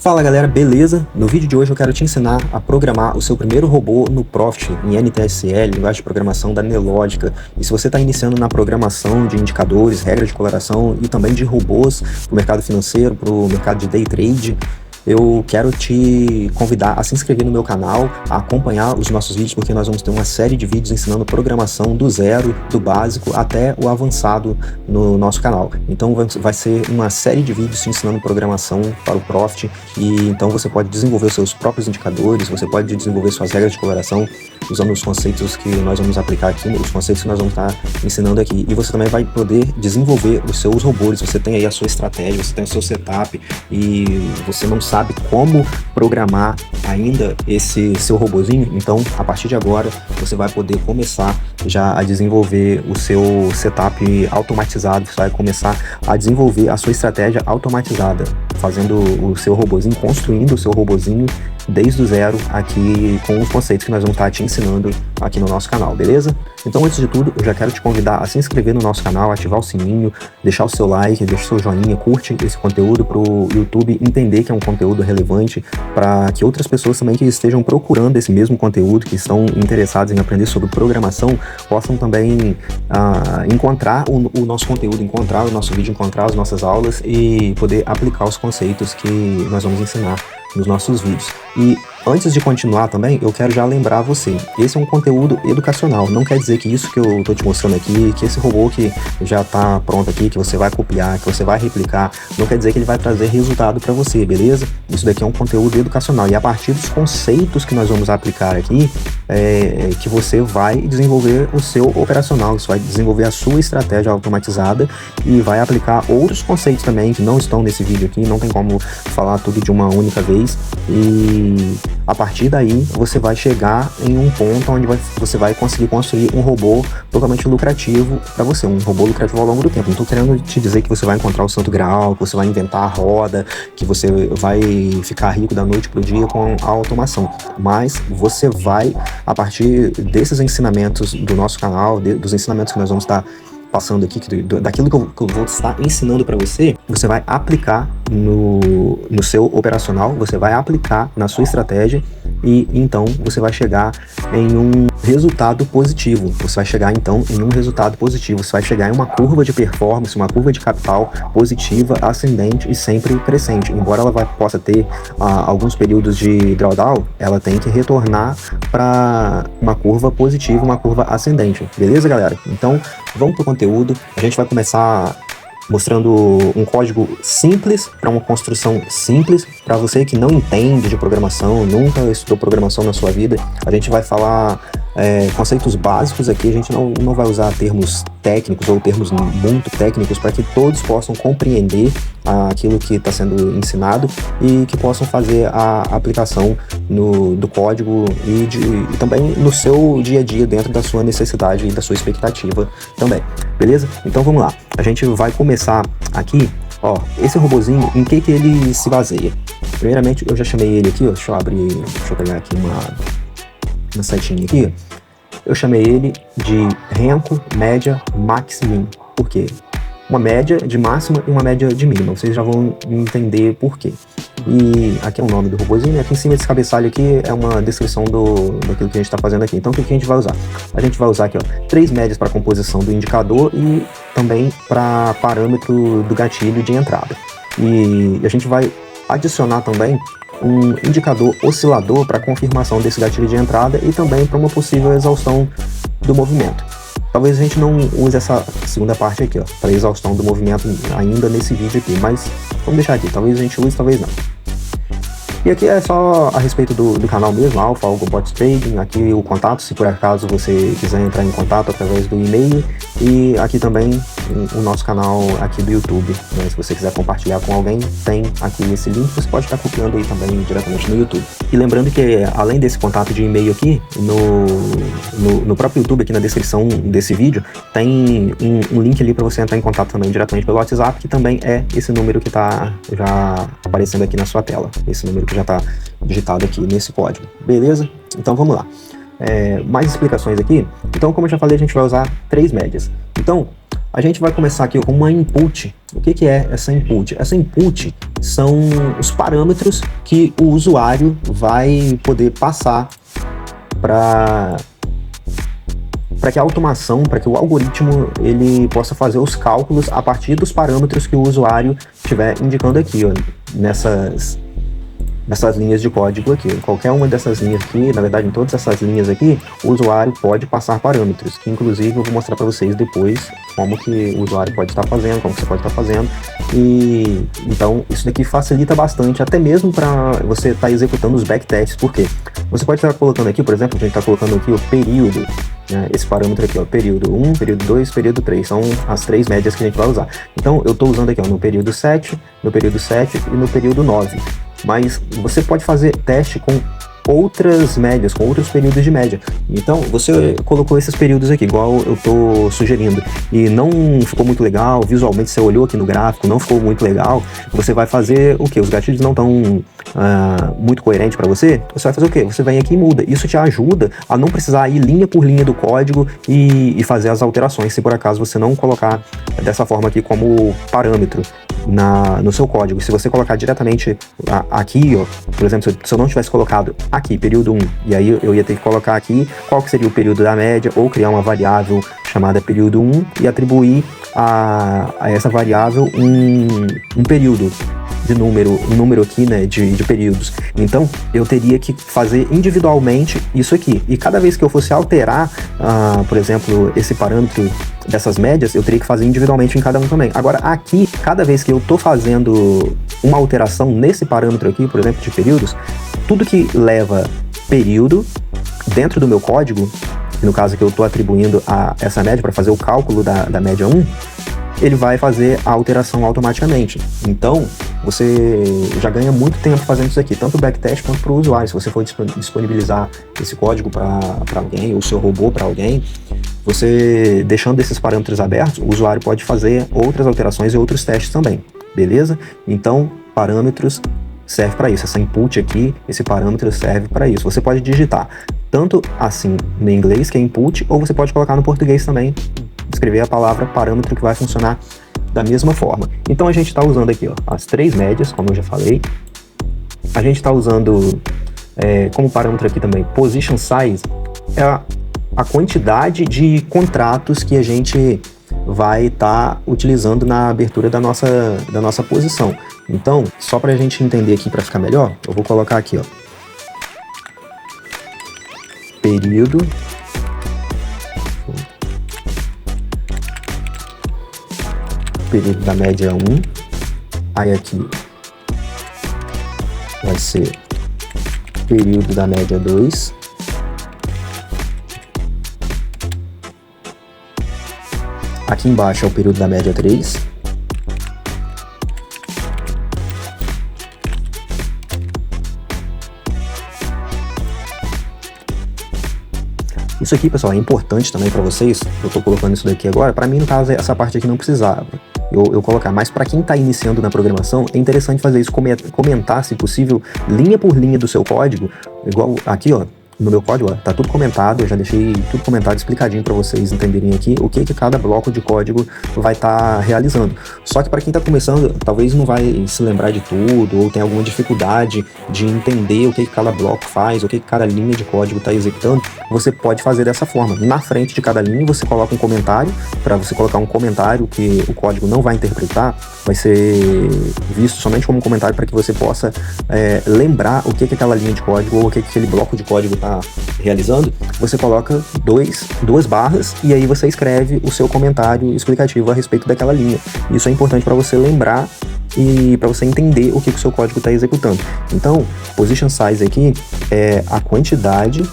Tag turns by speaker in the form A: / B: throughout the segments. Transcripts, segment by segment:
A: Fala galera, beleza? No vídeo de hoje eu quero te ensinar a programar o seu primeiro robô no Profit, em NTSL, linguagem de programação da Nelogica. E se você está iniciando na programação de indicadores, regras de coloração e também de robôs para o mercado financeiro, para o mercado de day trade, eu quero te convidar a se inscrever no meu canal, a acompanhar os nossos vídeos, porque nós vamos ter uma série de vídeos ensinando programação do zero, do básico até o avançado no nosso canal. Então vai ser uma série de vídeos te ensinando programação para o Profit, e então você pode desenvolver os seus próprios indicadores, você pode desenvolver suas regras de coloração usando os conceitos que nós vamos aplicar aqui, os conceitos que nós vamos estar ensinando aqui. E você também vai poder desenvolver os seus robôs. Você tem aí a sua estratégia, você tem o seu setup e você não sabe como programar ainda esse seu robozinho. Então, a partir de agora, você vai poder começar já a desenvolver o seu setup automatizado. Você vai começar a desenvolver a sua estratégia automatizada, fazendo o seu robozinho, construindo o seu robozinho desde o zero aqui com os conceitos que nós vamos estar te ensinando aqui no nosso canal, beleza? Então, antes de tudo, eu já quero te convidar a se inscrever no nosso canal, ativar o sininho, deixar o seu like, deixar o seu joinha, curte esse conteúdo para o YouTube entender que é um conteúdo relevante, para que outras pessoas também que estejam procurando esse mesmo conteúdo, que estão interessadas em aprender sobre programação, possam também encontrar o nosso conteúdo, encontrar o nosso vídeo, encontrar as nossas aulas e poder aplicar os conceitos que nós vamos ensinar nos nossos vídeos. E antes de continuar também, eu quero já lembrar você, esse é um conteúdo educacional, não quer dizer que isso que eu tô te mostrando aqui, que esse robô que já tá pronto aqui, que você vai copiar, que você vai replicar, não quer dizer que ele vai trazer resultado para você, beleza? Isso daqui é um conteúdo educacional, e a partir dos conceitos que nós vamos aplicar aqui, que você vai desenvolver o seu operacional, você vai desenvolver a sua estratégia automatizada e vai aplicar outros conceitos também que não estão nesse vídeo aqui, não tem como falar tudo de uma única vez, e a partir daí você vai chegar em um ponto onde você vai conseguir construir um robô totalmente lucrativo para você, um robô lucrativo ao longo do tempo. Não estou querendo te dizer que você vai encontrar o santo graal, que você vai inventar a roda, que você vai ficar rico da noite pro dia com a automação, mas você vai, a partir desses ensinamentos do nosso canal, dos ensinamentos que nós vamos estar passando aqui, daquilo que eu vou estar ensinando para você, você vai aplicar no seu operacional, você vai aplicar na sua estratégia e então você vai chegar em um resultado positivo. Você vai chegar então em um resultado positivo, você vai chegar em uma curva de performance, uma curva de capital positiva, ascendente e sempre crescente. Embora ela possa ter alguns períodos de drawdown, ela tem que retornar para uma curva positiva, uma curva ascendente. Beleza, galera? Então, vamos para o conteúdo. A gente vai começar mostrando um código simples para uma construção simples. Para você que não entende de programação, nunca estudou programação na sua vida, a gente vai falar conceitos básicos aqui. A gente não vai usar termos técnicos ou termos muito técnicos, para que todos possam compreender aquilo que está sendo ensinado e que possam fazer a aplicação do código e também no seu dia a dia, dentro da sua necessidade e da sua expectativa também, beleza? Então vamos lá, a gente vai começar aqui. Ó, esse robozinho, em que ele se baseia? Primeiramente, eu já chamei ele aqui, ó, deixa eu pegar aqui uma setinha aqui. Eu chamei ele de Renko Média Max Min. Por quê? Uma média de máxima e uma média de mínima. Vocês já vão entender por quê. E aqui é o nome do robozinho, aqui em cima desse cabeçalho aqui é uma descrição daquilo que a gente está fazendo aqui. Então o que a gente vai usar? A gente vai usar aqui, ó, 3 médias para composição do indicador e também para parâmetro do gatilho de entrada. E a gente vai adicionar também um indicador oscilador para confirmação desse gatilho de entrada e também para uma possível exaustão do movimento. Talvez a gente não use essa segunda parte aqui, ó, para exaustão do movimento ainda nesse vídeo aqui, mas vamos deixar aqui, talvez a gente use, talvez não. E aqui é só a respeito do canal mesmo, Alpha Algo Bot Trading, aqui o contato, se por acaso você quiser entrar em contato através do e-mail, e aqui também o nosso canal aqui do YouTube, né? Se você quiser compartilhar com alguém, tem aqui esse link, você pode estar copiando aí também diretamente no YouTube. E lembrando que além desse contato de e-mail aqui, no próprio YouTube, aqui na descrição desse vídeo, tem um link ali para você entrar em contato também diretamente pelo WhatsApp, que também é esse número que está já aparecendo aqui na sua tela, esse número que já está digitado aqui nesse código, beleza? Então vamos lá, mais explicações aqui. Então, como eu já falei, a gente vai usar 3 médias. Então, A gente vai começar aqui com uma input. O que é essa input? Essa input são os parâmetros que o usuário vai poder passar para que a automação, para que o algoritmo ele possa fazer os cálculos a partir dos parâmetros que o usuário estiver indicando aqui, ó, nessas linhas de código aqui. Em qualquer uma dessas linhas aqui, na verdade em todas essas linhas aqui, o usuário pode passar parâmetros, que inclusive eu vou mostrar para vocês depois como que o usuário pode estar fazendo, como que você pode estar fazendo. E então isso daqui facilita bastante, até mesmo para você estar executando os backtests. Por quê? Você pode estar colocando aqui, por exemplo, a gente está colocando aqui o período, né, esse parâmetro aqui, ó, período 1, período 2, período 3, são as 3 médias que a gente vai usar. Então eu estou usando aqui, ó, no período 7 e no período 9. Mas você pode fazer teste com outras médias, com outros períodos de média. Então, você colocou esses períodos aqui, igual eu tô sugerindo, e não ficou muito legal, visualmente você olhou aqui no gráfico, não ficou muito legal, você vai fazer o quê? Os gatilhos não estão muito coerentes para você? Você vai fazer o quê? Você vem aqui e muda. Isso te ajuda a não precisar ir linha por linha do código e fazer as alterações, se por acaso você não colocar dessa forma aqui como parâmetro no seu código. Se você colocar diretamente aqui, ó, por exemplo, se eu não tivesse colocado aqui, período 1, e aí eu ia ter que colocar aqui qual que seria o período da média, ou criar uma variável chamada período 1 e atribuir a essa variável um período de um número aqui, né, de períodos. Então, eu teria que fazer individualmente isso aqui. E cada vez que eu fosse alterar, por exemplo, esse parâmetro dessas médias, eu teria que fazer individualmente em cada um também. Agora, aqui, cada vez que eu estou fazendo uma alteração nesse parâmetro aqui, por exemplo, de períodos, tudo que leva período dentro do meu código, no caso que eu estou atribuindo a essa média para fazer o cálculo da média 1, ele vai fazer a alteração automaticamente. Então, você já ganha muito tempo fazendo isso aqui, tanto o backtest quanto para o usuário. Se você for disponibilizar esse código para alguém, ou o seu robô para alguém, você deixando esses parâmetros abertos, o usuário pode fazer outras alterações e outros testes também, beleza? Então, parâmetros serve para isso. Essa input aqui, esse parâmetro serve para isso. Você pode digitar tanto assim no inglês, que é input, ou você pode colocar no português também, escrever a palavra parâmetro, que vai funcionar da mesma forma. Então a gente está usando aqui, ó, as 3 médias, como eu já falei. A gente está usando como parâmetro aqui também position size, é a quantidade de contratos que a gente vai estar utilizando na abertura da nossa posição. Então, só para a gente entender aqui, para ficar melhor, eu vou colocar aqui, ó, período da média 1, aí aqui vai ser período da média 2, aqui embaixo é o período da média 3, isso aqui, pessoal, é importante também para vocês. Eu tô colocando isso daqui agora. Para mim, no caso, essa parte aqui não precisava eu colocar, mas para quem está iniciando na programação, é interessante fazer isso, comentar, se possível, linha por linha do seu código, igual aqui, ó, no meu código, ó, tá tudo comentado, eu já deixei tudo comentado, explicadinho para vocês entenderem aqui o que cada bloco de código vai estar realizando. Só que para quem tá começando, talvez não vai se lembrar de tudo, ou tem alguma dificuldade de entender o que cada bloco faz, o que cada linha de código está executando, você pode fazer dessa forma. Na frente de cada linha, você coloca um comentário, para você colocar um comentário que o código não vai interpretar, vai ser visto somente como um comentário para que você possa lembrar o que aquela linha de código ou o que aquele bloco de código está realizando. Você coloca duas barras e aí você escreve o seu comentário explicativo a respeito daquela linha. Isso é importante para você lembrar e para você entender o que o seu código está executando. Então, position size aqui é a quantidade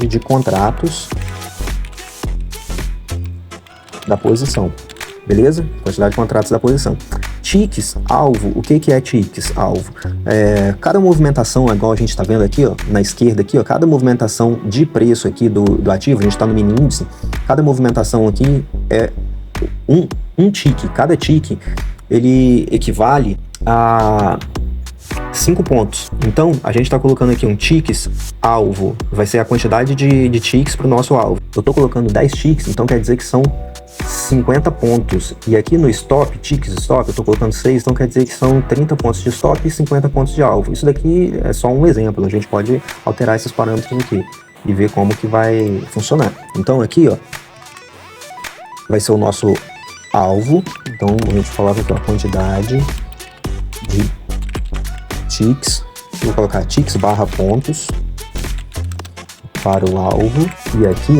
A: de contratos da posição, beleza? Quantidade de contratos da posição. Ticks, alvo, o que é ticks, alvo? Cada movimentação, igual a gente está vendo aqui, ó, na esquerda aqui, ó, cada movimentação de preço aqui do ativo, a gente está no mini índice, cada movimentação aqui é um tick. Cada tick, ele equivale a 5 pontos. Então, a gente está colocando aqui um ticks alvo, vai ser a quantidade de ticks para o nosso alvo. Eu estou colocando 10 ticks, então quer dizer que são 50 pontos. E aqui no stop, ticks stop, eu estou colocando 6, então quer dizer que são 30 pontos de stop e 50 pontos de alvo. Isso daqui é só um exemplo, a gente pode alterar esses parâmetros aqui e ver como que vai funcionar. Então aqui, ó, vai ser o nosso alvo. Então a gente coloca aqui a quantidade de ticks, vou colocar ticks barra pontos para o alvo, e aqui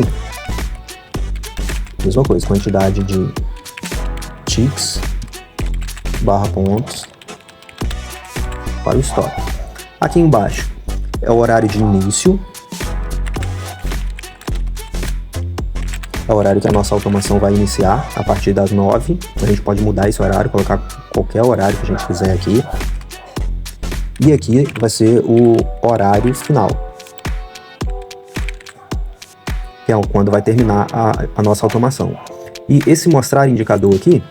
A: mesma coisa, quantidade de ticks barra pontos para o stop. Aqui embaixo é o horário de início, é o horário que a nossa automação vai iniciar a partir das 9. A gente pode mudar esse horário, colocar qualquer horário que a gente quiser aqui. E aqui vai ser o horário final, que é quando vai terminar a nossa automação. E esse mostrar indicador aqui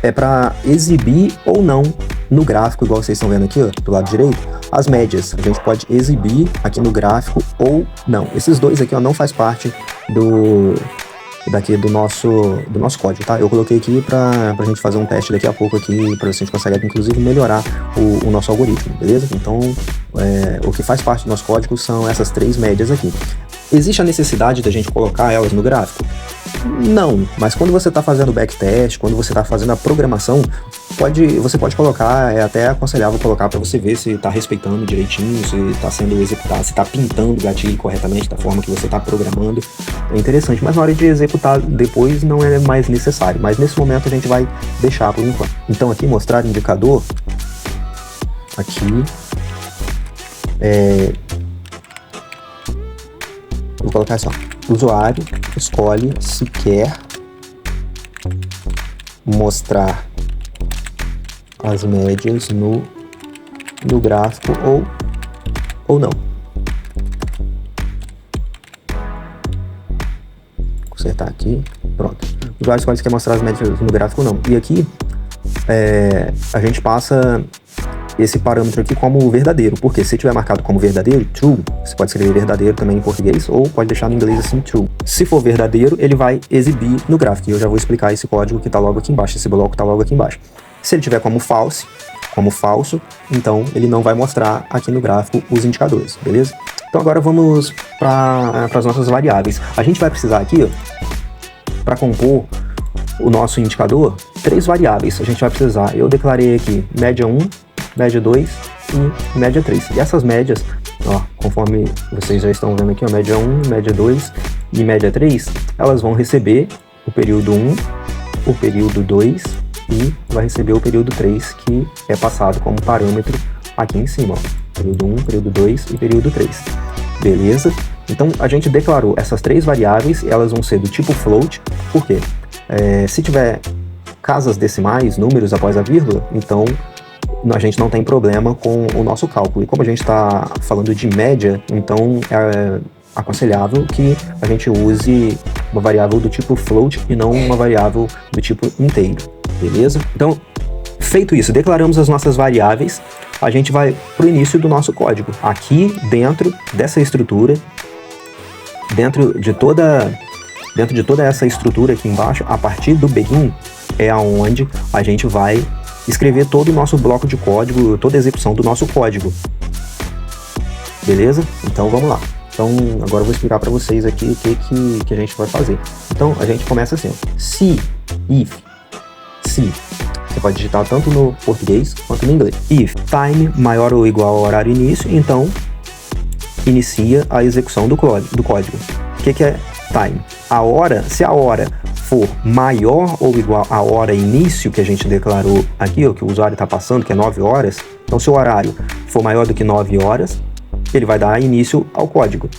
A: é para exibir ou não no gráfico, igual vocês estão vendo aqui, ó, do lado direito, as médias. A gente pode exibir aqui no gráfico ou não. Esses dois aqui, ó, não faz parte do nosso código, tá? Eu coloquei aqui pra gente fazer um teste daqui a pouco aqui, pra ver se a gente consegue, inclusive, melhorar o nosso algoritmo, beleza? Então, o que faz parte do nosso código são essas 3 médias aqui. Existe a necessidade da gente colocar elas no gráfico? Não, mas quando você está fazendo o backtest, quando você está fazendo a programação, você pode colocar, é até aconselhável colocar para você ver se está respeitando direitinho, se está sendo executado, se está pintando o gatilho corretamente da forma que você está programando. É interessante, mas na hora de executar depois não é mais necessário, mas nesse momento a gente vai deixar por enquanto. Então aqui mostrar indicador, aqui, vou colocar assim, ó. O usuário escolhe se quer mostrar as médias no gráfico ou não. Vou consertar aqui, pronto. O usuário escolhe se quer mostrar as médias no gráfico ou não. E aqui a gente passa esse parâmetro aqui como verdadeiro, porque se tiver marcado como verdadeiro, true, você pode escrever verdadeiro também em português, ou pode deixar no inglês assim, true. Se for verdadeiro, ele vai exibir no gráfico, e eu já vou explicar esse código que está logo aqui embaixo, esse bloco está logo aqui embaixo. Se ele tiver como falso, então ele não vai mostrar aqui no gráfico os indicadores, beleza? Então agora vamos para as nossas variáveis. A gente vai precisar aqui, para compor o nosso indicador, 3 variáveis. A gente vai precisar, eu declarei aqui média 1, média 2 e média 3. E essas médias, ó, conforme vocês já estão vendo aqui, ó, média 1, média 2 e média 3, elas vão receber o período 1, o período 2 e vai receber o período 3, que é passado como parâmetro aqui em cima, ó. Período 1, período 2 e período 3. Beleza? Então a gente declarou essas 3 variáveis, elas vão ser do tipo float. Por quê? Se tiver casas decimais, números após a vírgula, então a gente não tem problema com o nosso cálculo. E como a gente está falando de média, então é aconselhável que a gente use uma variável do tipo float e não uma variável do tipo inteiro, beleza? Então, feito isso, declaramos as nossas variáveis, a gente vai para o início do nosso código. Aqui dentro dessa estrutura, dentro de toda essa estrutura aqui embaixo, a partir do begin, é aonde a gente vai escrever todo o nosso bloco de código, toda a execução do nosso código. Beleza? Então vamos lá. Então agora eu vou explicar para vocês aqui o que a gente vai fazer. Então a gente começa assim, ó. Se você pode digitar tanto no português quanto no inglês. If time maior ou igual ao horário início, então inicia a execução do código. O que é time? A hora, se a hora for maior ou igual à hora início que a gente declarou aqui, ó, que o usuário está passando, que é 9 horas, então se o horário for maior do que 9 horas, ele vai dar início ao código.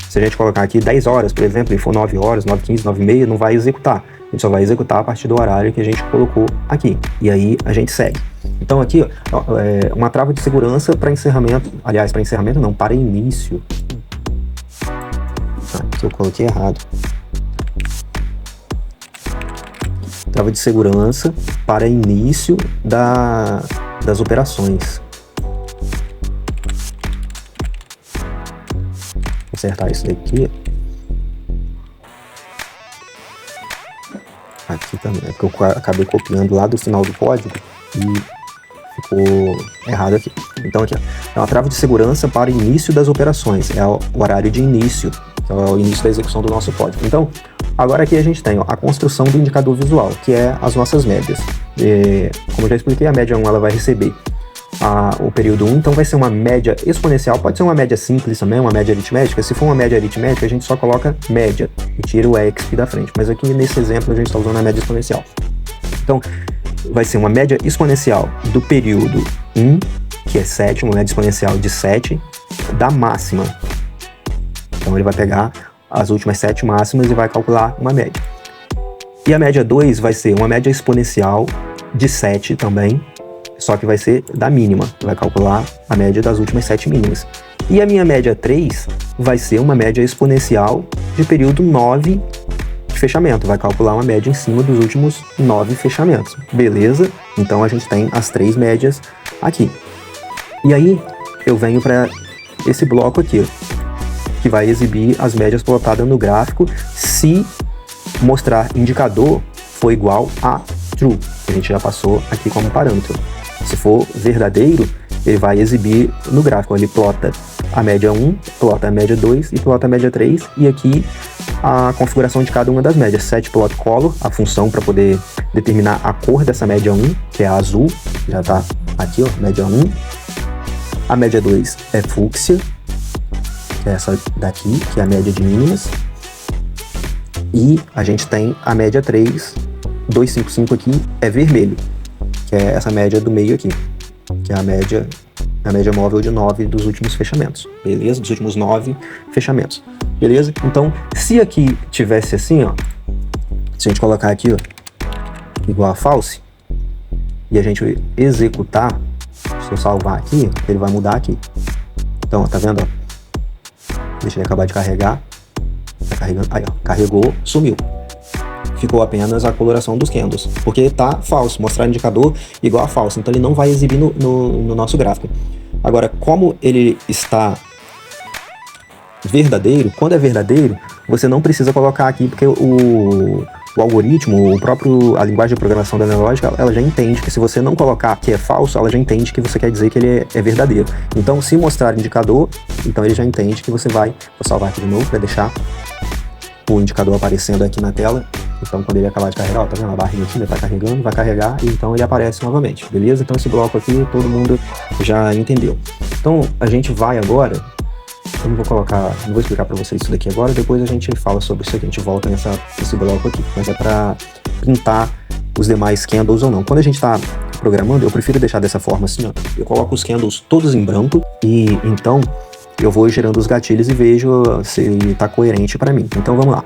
A: Se a gente colocar aqui 10 horas, por exemplo, e for 9 horas, 9h15, 9h30, não vai executar. A gente só vai executar a partir do horário que a gente colocou aqui. E aí a gente segue. Então aqui, ó, uma trava de segurança para encerramento, aliás, para encerramento não, para início. Aqui eu coloquei errado. Trava de segurança para início das operações. Acertar isso daqui. Aqui também, é porque eu acabei copiando lá do final do código e ficou errado aqui. Então aqui, ó, é uma trava de segurança para início das operações, é o horário de início, que é o início da execução do nosso código. Então, agora aqui a gente tem, ó, a construção do indicador visual, que é as nossas médias. Como eu já expliquei, a média 1 ela vai receber o período 1, então vai ser uma média exponencial, pode ser uma média simples também, uma média aritmética. Se for uma média aritmética, a gente só coloca média e tira o exp da frente, mas aqui nesse exemplo a gente está usando a média exponencial. Então, vai ser uma média exponencial do período 1, que é 7, uma média exponencial de 7, da máxima. Então ele vai pegar as últimas 7 máximas e vai calcular uma média. E a média 2 vai ser uma média exponencial de 7 também, só que vai ser da mínima, vai calcular a média das últimas 7 mínimas. E a minha média 3 vai ser uma média exponencial de período 9 de fechamento, vai calcular uma média em cima dos últimos 9 fechamentos. Beleza? Então a gente tem as 3 médias aqui. E aí eu venho para esse bloco aqui, ó, que vai exibir as médias plotadas no gráfico se mostrar indicador for igual a true, que a gente já passou aqui como parâmetro. Se for verdadeiro, ele vai exibir no gráfico, ele plota a média 1, plota a média 2 e plota a média 3, e aqui a configuração de cada uma das médias. Set plot color, a função para poder determinar a cor dessa média 1, que é a azul, já está aqui, ó, média 1. A média 2 é fúcsia, que é essa daqui, que é a média de mínimas. E a gente tem a média 3, 255 aqui, é vermelho, que é essa média do meio aqui, que é a média móvel de 9 dos últimos fechamentos, beleza? Dos últimos 9 fechamentos, beleza? Então, se aqui tivesse assim, ó, se a gente colocar aqui, ó, igual a false, e a gente executar, se eu salvar aqui, ele vai mudar aqui. Então, ó, tá vendo, ó? Deixa ele acabar de carregar. Tá carregando, aí ó, carregou, sumiu. Ficou apenas a coloração dos candles, porque tá falso, mostrar indicador igual a falso, então ele não vai exibir no nosso gráfico. Agora, como ele está verdadeiro, quando é verdadeiro, você não precisa colocar aqui, porque o algoritmo, a linguagem de programação da Nelogic, ela já entende que se você não colocar que é falso, ela já entende que você quer dizer que ele é verdadeiro. Então, se mostrar indicador, então ele já entende que você vai... Vou salvar aqui de novo para deixar o indicador aparecendo aqui na tela. Então, quando ele acabar de carregar, ó, tá vendo? A barrinha aqui ainda tá carregando, vai carregar e então ele aparece novamente, beleza? Então, esse bloco aqui todo mundo já entendeu. Então, a gente vai agora... Eu não vou explicar para vocês isso daqui agora, depois a gente fala sobre isso aqui, a gente volta nesse bloco aqui, mas é para pintar os demais candles ou não. Quando a gente está programando, eu prefiro deixar dessa forma assim, ó, eu coloco os candles todos em branco e então eu vou gerando os gatilhos e vejo se ele está coerente para mim. Então vamos lá,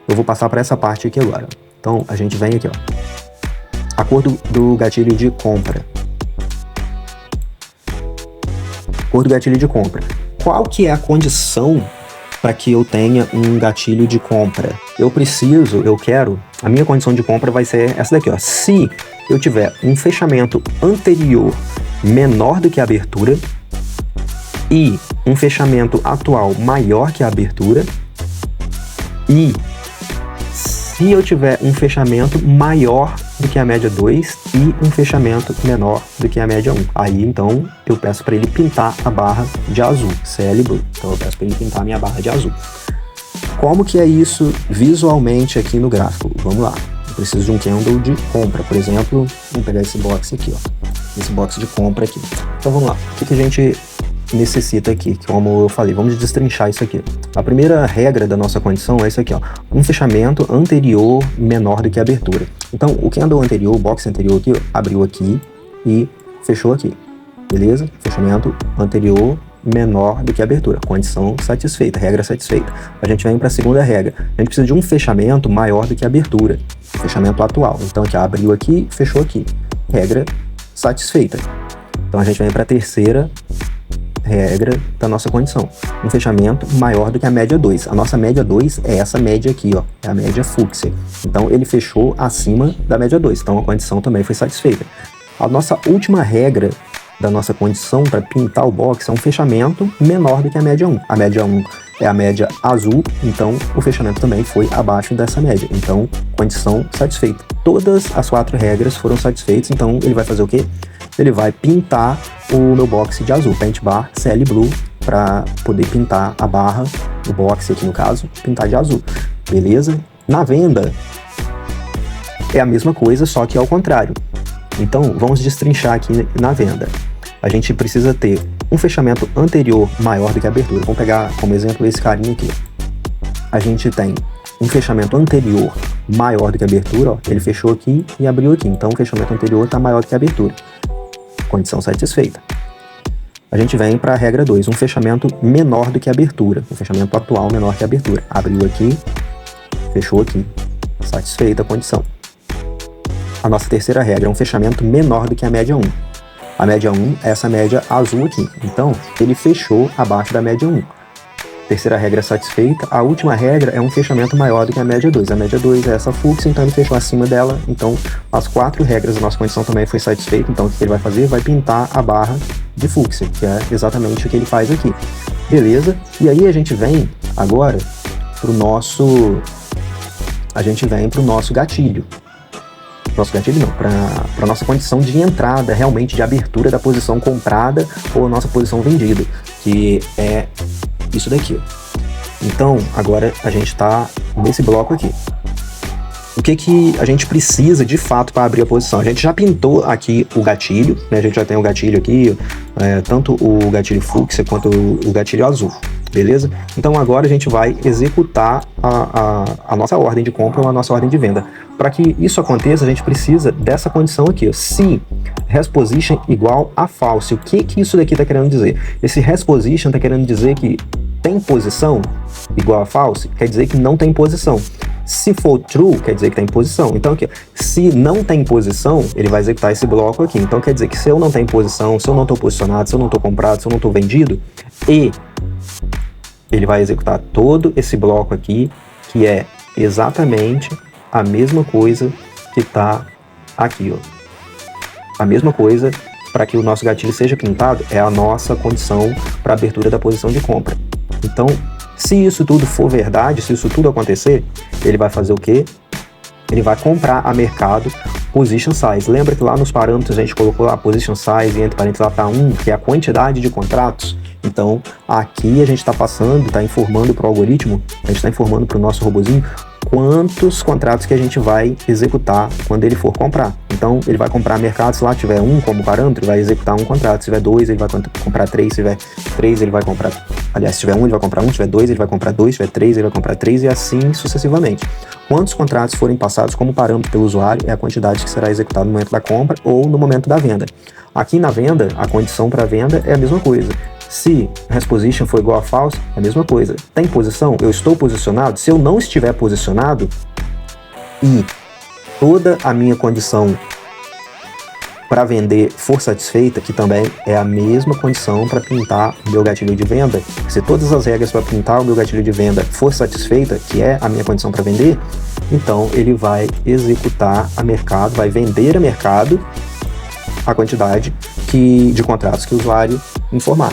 A: eu vou passar para essa parte aqui agora. Então a gente vem aqui, ó, a cor do gatilho de compra. Cor do gatilho de compra. Qual que é a condição para que eu tenha um gatilho de compra? A minha condição de compra vai ser essa daqui, ó. Se eu tiver um fechamento anterior menor do que a abertura e um fechamento atual maior que a abertura e se eu tiver um fechamento maior do que a média 2 e um fechamento menor do que a média 1. Aí, então, eu peço para ele pintar a barra de azul, CL Blue. Então, eu peço para ele pintar a minha barra de azul. Como que é isso visualmente aqui no gráfico? Vamos lá. Eu preciso de um candle de compra, por exemplo. Vamos pegar esse box aqui, ó. Esse box de compra aqui. Então, vamos lá. O que a gente necessita aqui? Como eu falei, vamos destrinchar isso aqui. A primeira regra da nossa condição é isso aqui, ó. Um fechamento anterior menor do que a abertura. Então, o candle anterior, o box anterior aqui, ó, abriu aqui e fechou aqui. Beleza? Fechamento anterior menor do que a abertura. Condição satisfeita, regra satisfeita. A gente vem para a segunda regra. A gente precisa de um fechamento maior do que a abertura. Fechamento atual. Então, aqui, ó, abriu aqui, fechou aqui. Regra satisfeita. Então, a gente vem para a terceira regra da nossa condição. Um fechamento maior do que a média 2. A nossa média 2 é essa média aqui, ó. É a média fúcsia. Então, ele fechou acima da média 2. Então, a condição também foi satisfeita. A nossa última regra da nossa condição para pintar o box é um fechamento menor do que a média 1. A média 1 é a média azul, então o fechamento também foi abaixo dessa média. Então, condição satisfeita. Todas as 4 regras foram satisfeitas, então ele vai fazer o quê? Ele vai pintar o meu box de azul, Paint Bar CL Blue, para poder pintar a barra, o box aqui no caso, pintar de azul. Beleza? Na venda, é a mesma coisa, só que ao contrário. Então, vamos destrinchar aqui na venda. A gente precisa ter um fechamento anterior maior do que a abertura. Vamos pegar como exemplo esse carinha aqui. A gente tem um fechamento anterior maior do que a abertura, ó. Ele fechou aqui e abriu aqui. Então, o fechamento anterior está maior do que a abertura. Condição satisfeita. A gente vem para a regra 2, um fechamento menor do que a abertura. Um fechamento atual menor que a abertura. Abriu aqui, fechou aqui. Satisfeita a condição. A nossa terceira regra é um fechamento menor do que a média 1. A média 1 é essa média azul aqui. Então, ele fechou abaixo da média 1. Terceira regra satisfeita. A última regra é um fechamento maior do que a média 2. A média 2 é essa fúcsia, então ele fechou acima dela. Então, as 4 regras da nossa condição também foi satisfeita. Então, o que ele vai fazer? Vai pintar a barra de fúcsia, que é exatamente o que ele faz aqui. Beleza? E aí a gente vem agora para o nosso gatilho. Nosso gatilho não, para a nossa condição de entrada, realmente de abertura da posição comprada ou nossa posição vendida, que é isso daqui. Então, agora a gente está nesse bloco aqui. O que a gente precisa de fato para abrir a posição? A gente já pintou aqui o gatilho, né? A gente já tem o gatilho aqui, tanto o gatilho fúcsia quanto o gatilho azul. Beleza? Então agora a gente vai executar a nossa ordem de compra ou a nossa ordem de venda. Para que isso aconteça, a gente precisa dessa condição aqui, ó. Se resposition igual a false. O que isso daqui está querendo dizer? Esse resposition está querendo dizer que tem posição igual a false, quer dizer que não tem posição. Se for true, quer dizer que tem posição. Então aqui, se não tem posição, ele vai executar esse bloco aqui. Então quer dizer que se eu não tenho posição, se eu não estou posicionado, se eu não estou comprado, se eu não estou vendido, e ele vai executar todo esse bloco aqui, que é exatamente a mesma coisa que está aqui, ó. A mesma coisa para que o nosso gatilho seja pintado é a nossa condição para abertura da posição de compra. Então, se isso tudo for verdade, se isso tudo acontecer, ele vai fazer o quê? Ele vai comprar a mercado position size. Lembra que lá nos parâmetros a gente colocou a position size e entre parênteses lá está 1, que é a quantidade de contratos? Então, aqui a gente está passando, está informando para o algoritmo, a gente está informando para o nosso robozinho quantos contratos que a gente vai executar quando ele for comprar. Então, ele vai comprar mercado, se lá tiver 1 como parâmetro, vai executar um contrato. Se tiver 2, ele vai comprar 3. Se tiver 3, ele vai comprar... Aliás, se tiver 1, ele vai comprar 1. Se tiver 2, ele vai comprar 2. Se tiver 3, ele vai comprar 3 e assim sucessivamente. Quantos contratos forem passados como parâmetro pelo usuário é a quantidade que será executada no momento da compra ou no momento da venda. Aqui na venda, a condição para venda é a mesma coisa. Se resposition for igual a false, é a mesma coisa. Tem posição? Eu estou posicionado? Se eu não estiver posicionado e toda a minha condição para vender for satisfeita, que também é a mesma condição para pintar o meu gatilho de venda. Se todas as regras para pintar o meu gatilho de venda for satisfeita, que é a minha condição para vender, então ele vai executar a mercado, vai vender a mercado a quantidade de contratos que o usuário informar.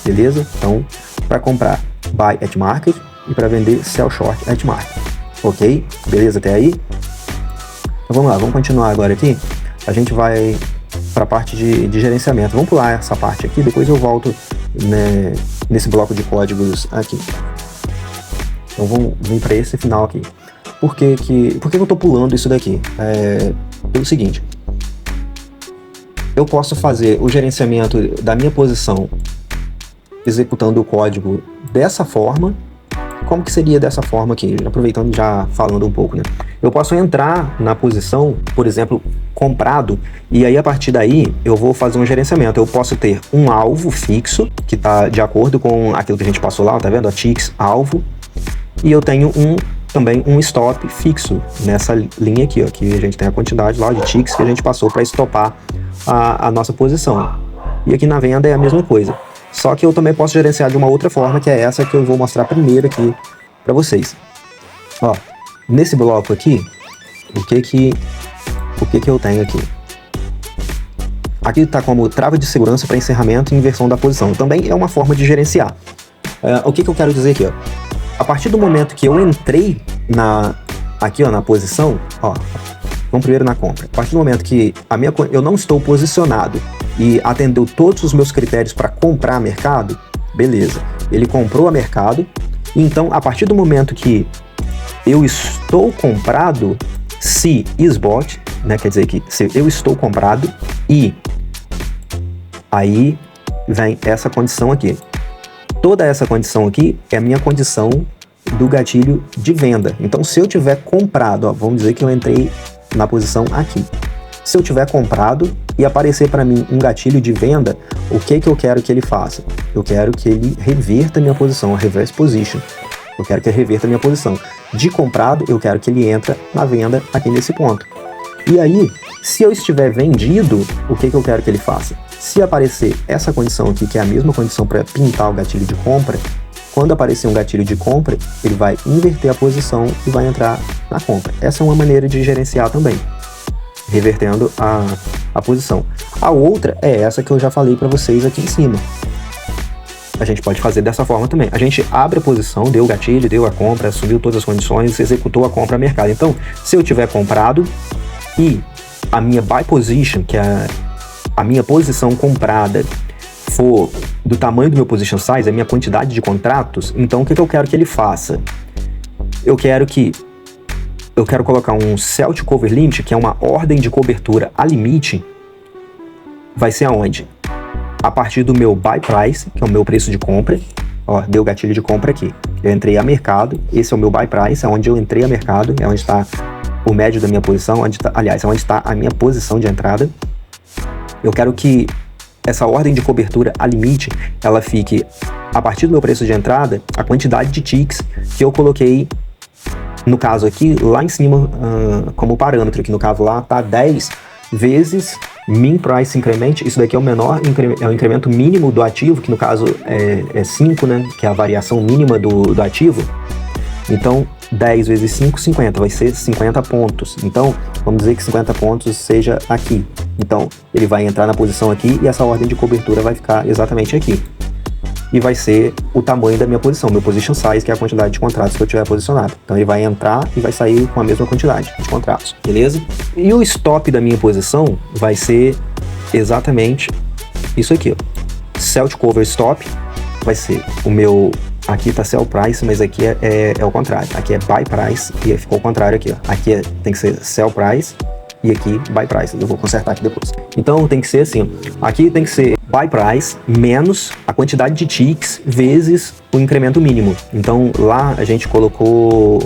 A: Beleza? Então, para comprar, buy at market, e para vender, sell short at market. Ok? Beleza até aí? Então vamos lá, vamos continuar agora aqui. A gente vai para a parte de gerenciamento. Vamos pular essa parte aqui, depois eu volto, né, nesse bloco de códigos aqui. Então vamos vir para esse final aqui. Por que eu estou pulando isso daqui? Pelo seguinte, eu posso fazer o gerenciamento da minha posição executando o código dessa forma. Como que seria dessa forma aqui? Aproveitando, já falando um pouco, né? Eu posso entrar na posição, por exemplo, comprado, e aí a partir daí eu vou fazer um gerenciamento. Eu posso ter um alvo fixo, que está de acordo com aquilo que a gente passou lá, tá vendo? A ticks, alvo. E eu tenho também um stop fixo nessa linha aqui, ó, que a gente tem a quantidade lá de ticks que a gente passou para estopar a nossa posição. E aqui na venda é a mesma coisa. Só que eu também posso gerenciar de uma outra forma, que é essa que eu vou mostrar primeiro aqui para vocês. Ó, nesse bloco aqui, o que eu tenho aqui? Aqui está como trava de segurança para encerramento e inversão da posição. Também é uma forma de gerenciar. O que eu quero dizer aqui? Ó? A partir do momento que eu entrei aqui na posição, vamos primeiro na compra. A partir do momento que eu não estou posicionado e atendeu todos os meus critérios para comprar mercado, beleza. Ele comprou a mercado, então a partir do momento que eu estou comprado, se SBOT, né, quer dizer que se eu estou comprado e aí vem essa condição aqui. Toda essa condição aqui é a minha condição do gatilho de venda. Então, se eu tiver comprado, vamos dizer que eu entrei na posição aqui. Se eu tiver comprado e aparecer para mim um gatilho de venda, o que eu quero que ele faça? Eu quero que ele reverta a minha posição, a reverse position. Eu quero que ele reverta a minha posição. De comprado, eu quero que ele entre na venda aqui nesse ponto. E aí, se eu estiver vendido, o que eu quero que ele faça? Se aparecer essa condição aqui, que é a mesma condição para pintar o gatilho de compra, quando aparecer um gatilho de compra, ele vai inverter a posição e vai entrar na compra. Essa é uma maneira de gerenciar também, revertendo a posição. A outra é essa que eu já falei para vocês aqui em cima. A gente pode fazer dessa forma também. A gente abre a posição, deu o gatilho, deu a compra, subiu todas as condições, executou a compra a mercado. Então, se eu tiver comprado e a minha buy position, que é a minha posição comprada, for do tamanho do meu position size, a minha quantidade de contratos, então o que eu quero que ele faça? Eu quero colocar um sell to cover limit, que é uma ordem de cobertura a limite. Vai ser aonde? A partir do meu buy price, que é o meu preço de compra. Deu o gatilho de compra aqui. Eu entrei a mercado, esse é o meu buy price, é onde eu entrei a mercado, é onde está o médio da minha posição, é onde está a minha posição de entrada. Eu quero que essa ordem de cobertura a limite, ela fique a partir do meu preço de entrada, a quantidade de ticks que eu coloquei, no caso aqui, lá em cima, como parâmetro, que no caso lá está 10 vezes min price increment. Isso daqui é o menor, é o incremento mínimo do ativo, que no caso é 5, né, que é a variação mínima do ativo. Então, 10 vezes 5, 50, vai ser 50 pontos. Então, vamos dizer que 50 pontos seja aqui. Então, ele vai entrar na posição aqui e essa ordem de cobertura vai ficar exatamente aqui. E vai ser o tamanho da minha posição, meu position size, que é a quantidade de contratos que eu tiver posicionado. Então, ele vai entrar e vai sair com a mesma quantidade de contratos, beleza? E o stop da minha posição vai ser exatamente isso aqui, ó. Sell to cover stop vai ser o meu... Aqui tá sell price, mas aqui é o contrário. Aqui é buy price e ficou o contrário aqui, ó. Aqui tem que ser sell price e aqui buy price. Eu vou consertar aqui depois. Então tem que ser assim, ó. Aqui tem que ser buy price menos a quantidade de ticks vezes o incremento mínimo. Então lá a gente colocou,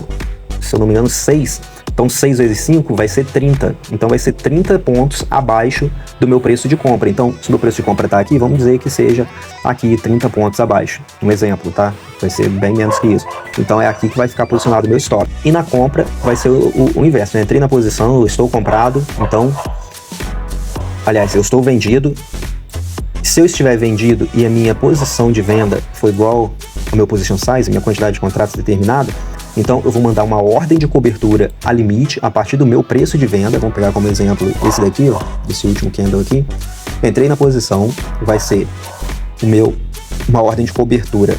A: se eu não me engano, 6. Então 6 vezes 5 vai ser 30. Então vai ser 30 pontos abaixo do meu preço de compra. Então, se o meu preço de compra está aqui, vamos dizer que seja aqui 30 pontos abaixo. Um exemplo, tá? Vai ser bem menos que isso. Então é aqui que vai ficar posicionado o meu stop. E na compra vai ser o inverso. Eu entrei na posição, eu estou comprado. Então, aliás, eu estou vendido. Se eu estiver vendido e a minha posição de venda for igual ao meu position size, minha quantidade de contratos determinada, então eu vou mandar uma ordem de cobertura a limite a partir do meu preço de venda. Vamos pegar como exemplo esse daqui, ó, esse último candle aqui. Entrei na posição, vai ser uma ordem de cobertura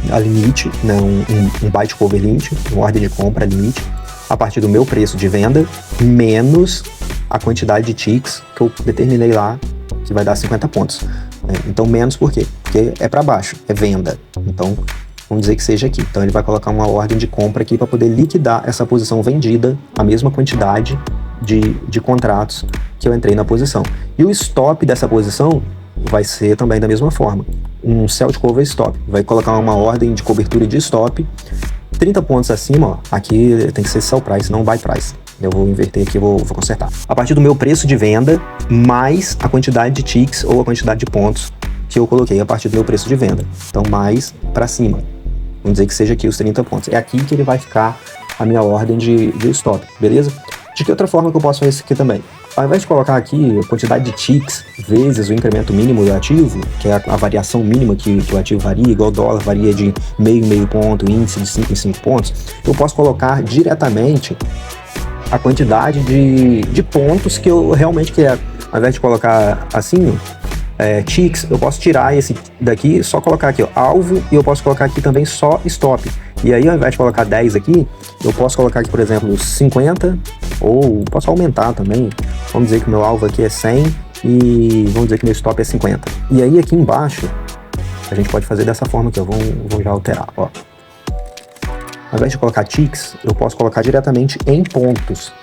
A: a limite, né, um buy to cover limit, uma ordem de compra a limite, a partir do meu preço de venda, menos a quantidade de ticks que eu determinei lá, que vai dar 50 pontos. Então menos por quê? Porque é para baixo, é venda. Então vamos dizer que seja aqui. Então ele vai colocar uma ordem de compra aqui para poder liquidar essa posição vendida, a mesma quantidade de contratos que eu entrei na posição. E o stop dessa posição vai ser também da mesma forma. Um sell to cover stop. Vai colocar uma ordem de cobertura de stop. 30 pontos acima, ó, aqui tem que ser sell price, não buy price. Eu vou inverter aqui, vou consertar. A partir do meu preço de venda, mais a quantidade de ticks ou a quantidade de pontos que eu coloquei a partir do meu preço de venda. Então, mais para cima. Vamos dizer que seja aqui os 30 pontos. É aqui que ele vai ficar a minha ordem de stop, beleza? De que outra forma que eu posso fazer isso aqui também? Ao invés de colocar aqui a quantidade de ticks vezes o incremento mínimo do ativo, que é a variação mínima que o ativo varia, igual o dólar varia de meio ponto, índice de 5 em 5 pontos, eu posso colocar diretamente a quantidade de pontos que eu realmente quero. ao invés de colocar assim, ticks, eu posso tirar esse daqui, só colocar aqui, ó, alvo, e eu posso colocar aqui também só stop. E aí, ao invés de colocar 10 aqui, eu posso colocar aqui, por exemplo, 50, ou posso aumentar também. Vamos dizer que o meu alvo aqui é 100 e vamos dizer que meu stop é 50. E aí, aqui embaixo, a gente pode fazer dessa forma aqui, ó, vou já alterar, ó. Ao invés de colocar ticks, eu posso colocar diretamente em pontos,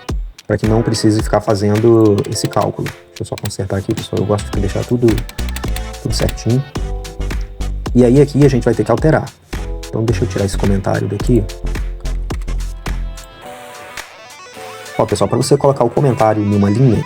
A: para que não precise ficar fazendo esse cálculo. Deixa eu só consertar aqui, pessoal, eu gosto de deixar tudo certinho. E aí aqui a gente vai ter que alterar. Então deixa eu tirar esse comentário daqui. Ó, pessoal, para você colocar o comentário em uma linha,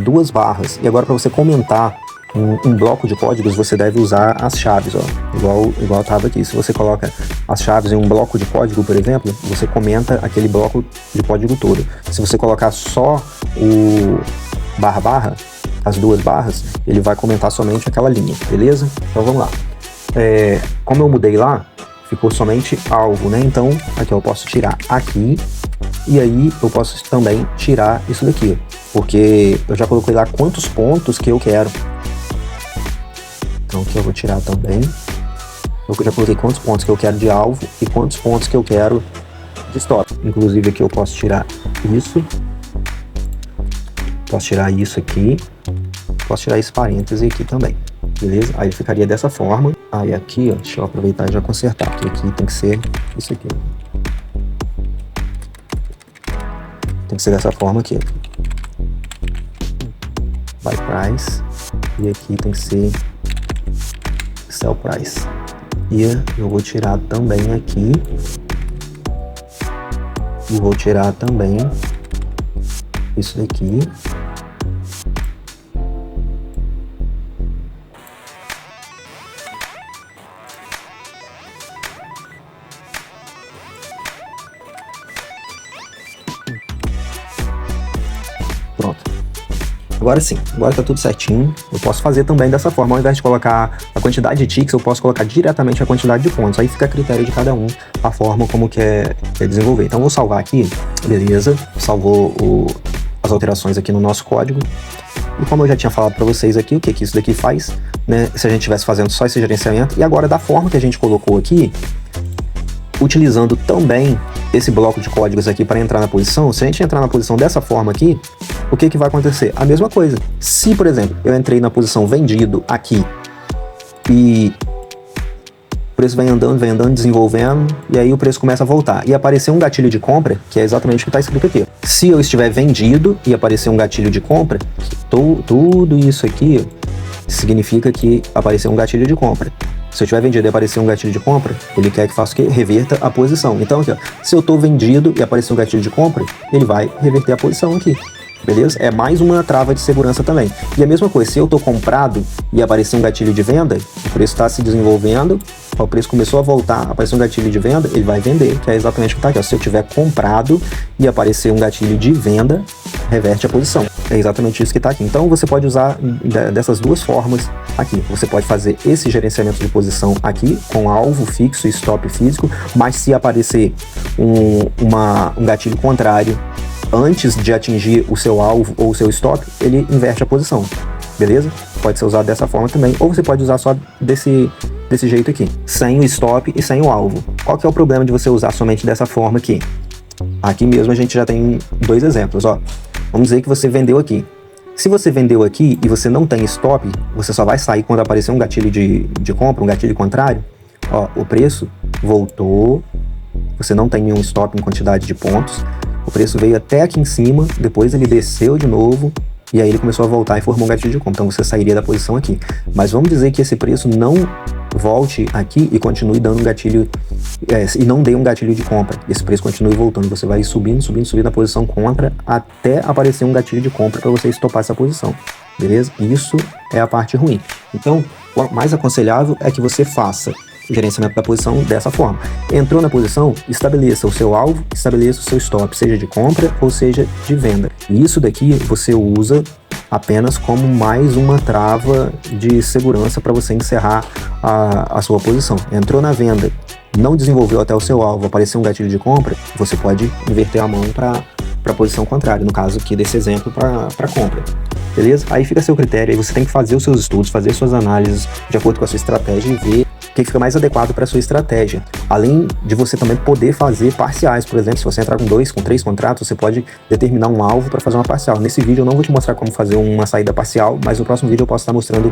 A: 2 barras. E agora para você comentar um bloco de códigos, você deve usar as chaves, ó, igual estava aqui. Se você coloca as chaves em um bloco de código, por exemplo, você comenta aquele bloco de código todo. Se você colocar só o barra, as 2 barras, ele vai comentar somente aquela linha, beleza? Então vamos lá. Como eu mudei lá, ficou somente alvo, né? Então aqui eu posso tirar aqui, e aí eu posso também tirar isso daqui, porque eu já coloquei lá quantos pontos que eu quero. Então aqui eu vou tirar também. Eu já coloquei quantos pontos que eu quero de alvo e quantos pontos que eu quero de stop. Inclusive aqui eu posso tirar isso. Posso tirar isso aqui. Posso tirar esse parêntese aqui também. Beleza? Aí ficaria dessa forma. Aí aqui, ó, deixa eu aproveitar e já consertar. Porque aqui tem que ser isso aqui. Tem que ser dessa forma aqui. Buy price. E aqui tem que ser sell price. E eu vou tirar também aqui. E vou tirar também isso daqui. Pronto. Agora sim, agora tá tudo certinho. Eu posso fazer também dessa forma, ao invés de colocar a quantidade de ticks, eu posso colocar diretamente a quantidade de pontos. Aí fica a critério de cada um, a forma como quer desenvolver. Então eu vou salvar aqui, beleza, salvou as alterações aqui no nosso código. E como eu já tinha falado para vocês aqui, o que isso daqui faz, né, se a gente estivesse fazendo só esse gerenciamento, e agora da forma que a gente colocou aqui, utilizando também esse bloco de códigos aqui para entrar na posição, se a gente entrar na posição dessa forma aqui, o que vai acontecer? A mesma coisa. Se, por exemplo, eu entrei na posição vendido aqui e o preço vem andando, desenvolvendo, e aí o preço começa a voltar. E aparecer um gatilho de compra, que é exatamente o que está escrito aqui. Se eu estiver vendido e aparecer um gatilho de compra, tudo isso aqui significa que apareceu um gatilho de compra. Se eu tiver vendido e aparecer um gatilho de compra, ele quer que faça o quê? Reverta a posição. Então aqui, ó, se eu estou vendido e aparecer um gatilho de compra, ele vai reverter a posição aqui. Beleza? É mais uma trava de segurança também. E a mesma coisa, se eu estou comprado e aparecer um gatilho de venda, o preço está se desenvolvendo, o preço começou a voltar, apareceu um gatilho de venda, ele vai vender, que é exatamente o que está aqui. Ó. Se eu tiver comprado e aparecer um gatilho de venda, reverte a posição. É exatamente isso que está aqui. Então você pode usar dessas 2 formas aqui. Você pode fazer esse gerenciamento de posição aqui, com alvo fixo e stop físico, mas se aparecer um gatilho contrário antes de atingir o seu alvo ou o seu stop, ele inverte a posição, beleza? Pode ser usado dessa forma também, ou você pode usar só desse jeito aqui, sem o stop e sem o alvo. Qual que é o problema de você usar somente dessa forma aqui? Aqui mesmo a gente já tem 2 exemplos, ó. Vamos dizer que você vendeu aqui. Se você vendeu aqui e você não tem stop, você só vai sair quando aparecer um gatilho de compra, um gatilho contrário. Ó, o preço voltou, você não tem nenhum stop em quantidade de pontos, o preço veio até aqui em cima, depois ele desceu de novo, e aí ele começou a voltar e formou um gatilho de compra. Então você sairia da posição aqui. Mas vamos dizer que esse preço não volte aqui e continue dando um gatilho, e não dê um gatilho de compra. Esse preço continue voltando. Você vai subindo na posição contra até aparecer um gatilho de compra para você estopar essa posição. Beleza? Isso é a parte ruim. Então, o mais aconselhável é que você faça o gerenciamento da posição dessa forma. Entrou na posição, estabeleça o seu alvo, estabeleça o seu stop, seja de compra ou seja de venda. E isso daqui você usa apenas como mais uma trava de segurança para você encerrar a sua posição. Entrou na venda, não desenvolveu até o seu alvo, apareceu um gatilho de compra, você pode inverter a mão para para a posição contrária, no caso aqui desse exemplo para compra. Beleza? Aí fica a seu critério, aí você tem que fazer os seus estudos, fazer suas análises de acordo com a sua estratégia e ver o que fica mais adequado para a sua estratégia. Além de você também poder fazer parciais, por exemplo, se você entrar com 2, com 3 contratos, você pode determinar um alvo para fazer uma parcial. Nesse vídeo eu não vou te mostrar como fazer uma saída parcial, mas no próximo vídeo eu posso estar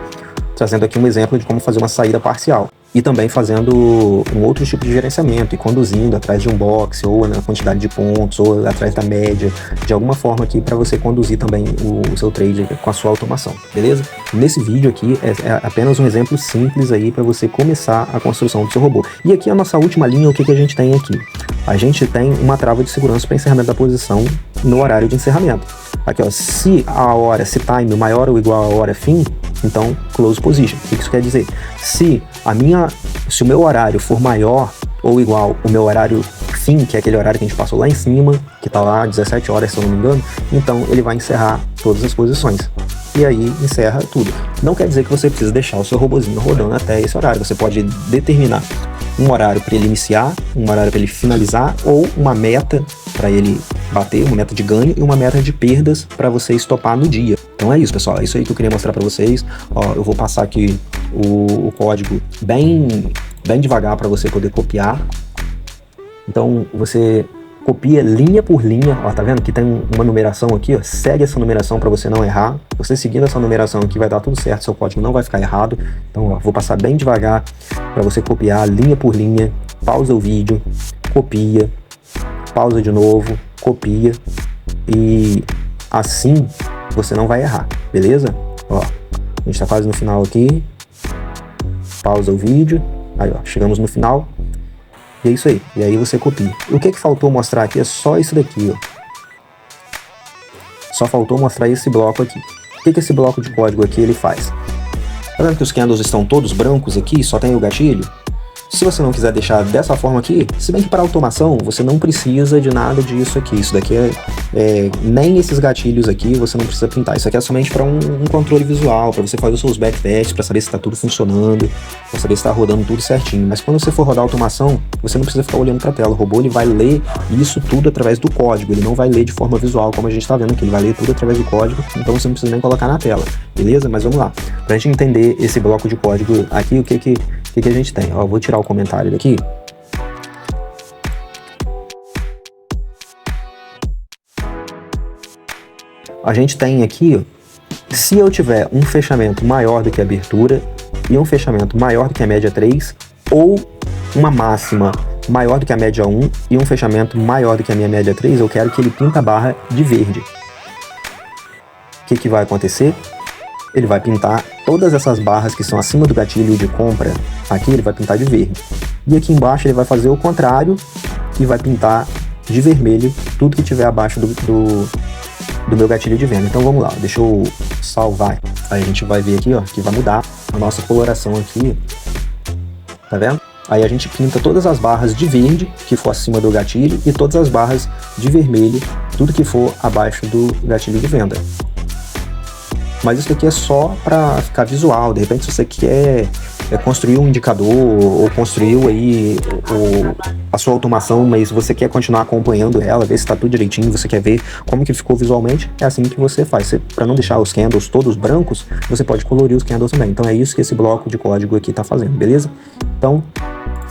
A: trazendo aqui um exemplo de como fazer uma saída parcial. E também fazendo um outro tipo de gerenciamento e conduzindo atrás de um box, ou na quantidade de pontos, ou atrás da média, de alguma forma aqui para você conduzir também o seu trade com a sua automação, beleza? Nesse vídeo aqui é apenas um exemplo simples aí para você começar a construção do seu robô. E aqui a nossa última linha, o que a gente tem aqui? A gente tem uma trava de segurança para encerramento da posição no horário de encerramento. Aqui, ó, se time maior ou igual à hora fim, então close position. O que isso quer dizer? Se o meu horário for maior ou igual ao meu horário fim, que é aquele horário que a gente passou lá em cima, que tá lá 17 horas, se eu não me engano, então ele vai encerrar todas as posições. E aí encerra tudo. Não quer dizer que você precisa deixar o seu robozinho rodando até esse horário. Você pode determinar um horário para ele iniciar, um horário para ele finalizar, ou uma meta para ele bater, uma meta de ganho e uma meta de perdas para você estopar no dia. Então é isso, pessoal, é isso aí que eu queria mostrar para vocês. Ó, eu vou passar aqui o código bem devagar para você poder copiar. Então você copia linha por linha, ó, tá vendo que tem uma numeração aqui, ó, segue essa numeração para você não errar. Você seguindo essa numeração aqui vai dar tudo certo, seu código não vai ficar errado. Então, ó, vou passar bem devagar para você copiar linha por linha, pausa o vídeo, copia, pausa de novo, copia, e assim você não vai errar, beleza? Ó, a gente tá quase no final aqui, pausa o vídeo, aí ó, chegamos no final. E é isso aí, e aí você copia. O que faltou mostrar aqui é só isso daqui, ó. Só faltou mostrar esse bloco aqui. O que esse bloco de código aqui ele faz? Tá vendo que os candles estão todos brancos aqui, só tem o gatilho? Se você não quiser deixar dessa forma aqui, se bem que para automação você não precisa de nada disso aqui. Isso daqui nem esses gatilhos aqui você não precisa pintar. Isso aqui é somente para um controle visual, para você fazer os seus backtests, para saber se está tudo funcionando, para saber se está rodando tudo certinho. Mas quando você for rodar automação, você não precisa ficar olhando para a tela. O robô ele vai ler isso tudo através do código. Ele não vai ler de forma visual, como a gente está vendo aqui. Ele vai ler tudo através do código, então você não precisa nem colocar na tela, beleza? Mas vamos lá. Para a gente entender esse bloco de código aqui, o que a gente tem? Ó, eu vou tirar o comentário daqui. A gente tem aqui, ó, se eu tiver um fechamento maior do que a abertura e um fechamento maior do que a média 3, ou uma máxima maior do que a média 1 e um fechamento maior do que a minha média 3, eu quero que ele pinta a barra de verde. O que vai acontecer? Ele vai pintar todas essas barras que são acima do gatilho de compra, aqui ele vai pintar de verde. E aqui embaixo ele vai fazer o contrário e vai pintar de vermelho tudo que tiver abaixo do meu gatilho de venda. Então vamos lá, deixa eu salvar. Aí a gente vai ver aqui, ó, que vai mudar a nossa coloração aqui, tá vendo? Aí a gente pinta todas as barras de verde que for acima do gatilho e todas as barras de vermelho, tudo que for abaixo do gatilho de venda. Mas isso aqui é só para ficar visual. De repente, se você quer construir um indicador ou construiu aí a sua automação, mas você quer continuar acompanhando ela, ver se está tudo direitinho, você quer ver como que ficou visualmente, é assim que você faz. Para não deixar os candles todos brancos, você pode colorir os candles também. Então é isso que esse bloco de código aqui está fazendo, beleza? Então,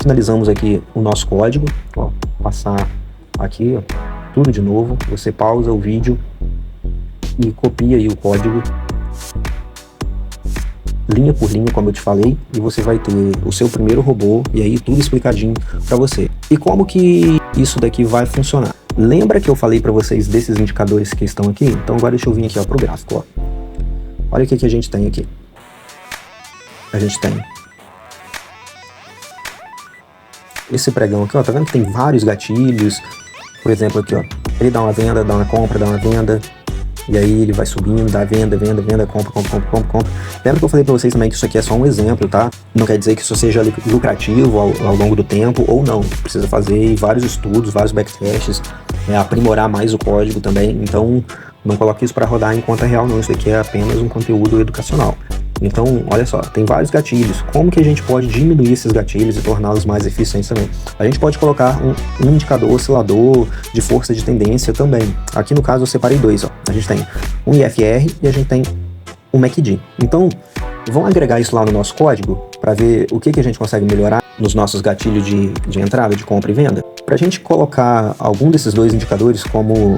A: finalizamos aqui o nosso código. Ó, passar aqui, ó, tudo de novo. Você pausa o vídeo e copia aí o código linha por linha, como eu te falei, e você vai ter o seu primeiro robô, e aí tudo explicadinho para você. E como que isso daqui vai funcionar? Lembra que eu falei para vocês desses indicadores que estão aqui? Então agora deixa eu vir aqui, ó, pro gráfico, ó. Olha o que a gente tem aqui. A gente tem esse pregão aqui, ó, tá vendo que tem vários gatilhos? Por exemplo aqui, ó, ele dá uma venda, dá uma compra, dá uma venda, e aí ele vai subindo, dá venda, compra. Lembra que eu falei pra vocês também que isso aqui é só um exemplo, tá? Não quer dizer que isso seja lucrativo ao longo do tempo, ou não. Precisa fazer vários estudos, vários backtests, aprimorar mais o código também. Então, não coloque isso para rodar em conta real, não. Isso aqui é apenas um conteúdo educacional. Então, olha só, tem vários gatilhos. Como que a gente pode diminuir esses gatilhos e torná-los mais eficientes também? A gente pode colocar um indicador oscilador de força de tendência também. Aqui no caso eu separei dois, ó. A gente tem um IFR e a gente tem um MACD. Então, vamos agregar isso lá no nosso código para ver o que a gente consegue melhorar nos nossos gatilhos de entrada, de compra e venda. Para a gente colocar algum desses dois indicadores como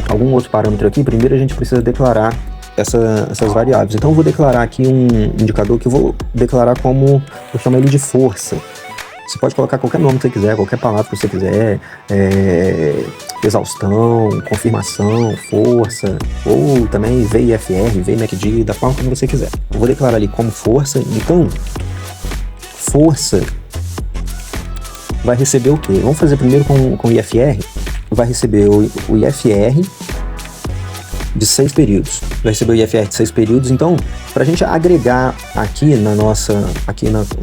A: algum outro parâmetro aqui, primeiro a gente precisa declarar essas variáveis. Então eu vou declarar aqui um indicador que eu vou declarar como, eu chamo ele de força. Você pode colocar qualquer nome que você quiser, qualquer palavra que você quiser, exaustão, confirmação, força, ou também VIFR, VMACD, da forma como você quiser. Eu vou declarar ali como força. Então, força vai receber o quê? Vamos fazer primeiro com o IFR. Vai receber o IFR de 6 períodos. Vai receber o IFR de 6 períodos. Então, para a gente agregar aqui na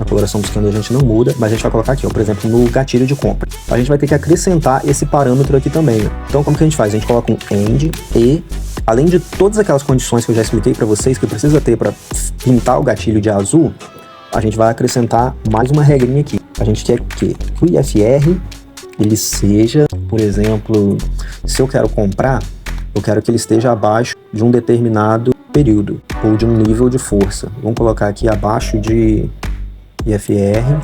A: coloração dos candles a gente não muda, mas a gente vai colocar aqui, ó, por exemplo, no gatilho de compra. A gente vai ter que acrescentar esse parâmetro aqui também. Ó. Então, como que a gente faz? A gente coloca um AND e, além de todas aquelas condições que eu já expliquei para vocês que precisa ter para pintar o gatilho de azul, a gente vai acrescentar mais uma regrinha aqui. A gente quer que o IFR ele seja, por exemplo, se eu quero comprar, eu quero que ele esteja abaixo de um determinado período ou de um nível de força. Vamos colocar aqui abaixo de IFR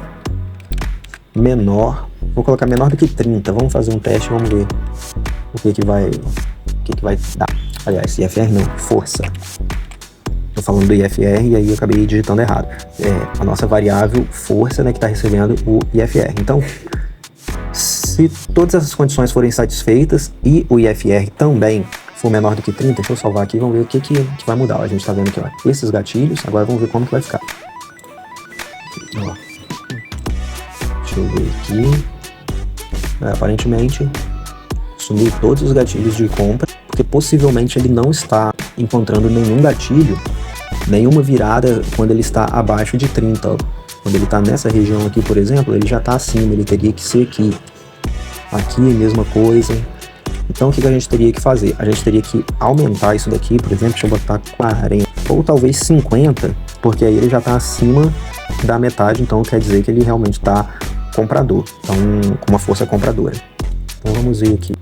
A: menor. Vou colocar menor do que 30. Vamos fazer um teste, vamos ver o que vai dar. Aliás, IFR não, força. Estou falando do IFR e aí eu acabei digitando errado. A nossa variável força, né, que está recebendo o IFR. Então, se todas essas condições forem satisfeitas e o IFR também for menor do que 30, deixa eu salvar aqui e vamos ver o que vai mudar. A gente está vendo aqui, ó, esses gatilhos, agora vamos ver como que vai ficar. Ó. Deixa eu ver aqui. Aparentemente, sumiu todos os gatilhos de compra, porque possivelmente ele não está encontrando nenhum gatilho, nenhuma virada quando ele está abaixo de 30. Ó. Quando ele está nessa região aqui, por exemplo, ele já está acima, ele teria que ser aqui. Aqui, mesma coisa. Então, o que a gente teria que fazer? A gente teria que aumentar isso daqui, por exemplo, deixa eu botar 40, ou talvez 50, porque aí ele já está acima da metade, então quer dizer que ele realmente está comprador, então com uma força compradora. Então, vamos ver aqui.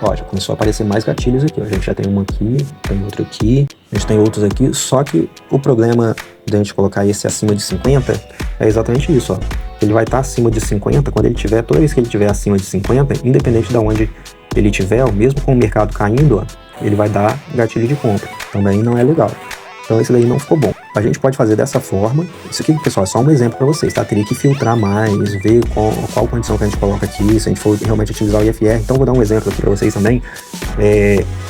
A: Ó, já começou a aparecer mais gatilhos aqui, ó. A gente já tem uma aqui, tem outro aqui, a gente tem outros aqui, só que o problema de a gente colocar esse acima de 50 é exatamente isso, ó. Ele vai estar acima de 50 quando ele tiver, toda vez que ele tiver acima de 50, independente de onde ele tiver, mesmo com o mercado caindo, ó, ele vai dar gatilho de compra. Também não é legal. Então esse daí não ficou bom. A gente pode fazer dessa forma. Isso aqui, pessoal, é só um exemplo para vocês, tá? Teria que filtrar mais, ver qual condição que a gente coloca aqui, se a gente for realmente utilizar o IFR. Então vou dar um exemplo aqui para vocês também,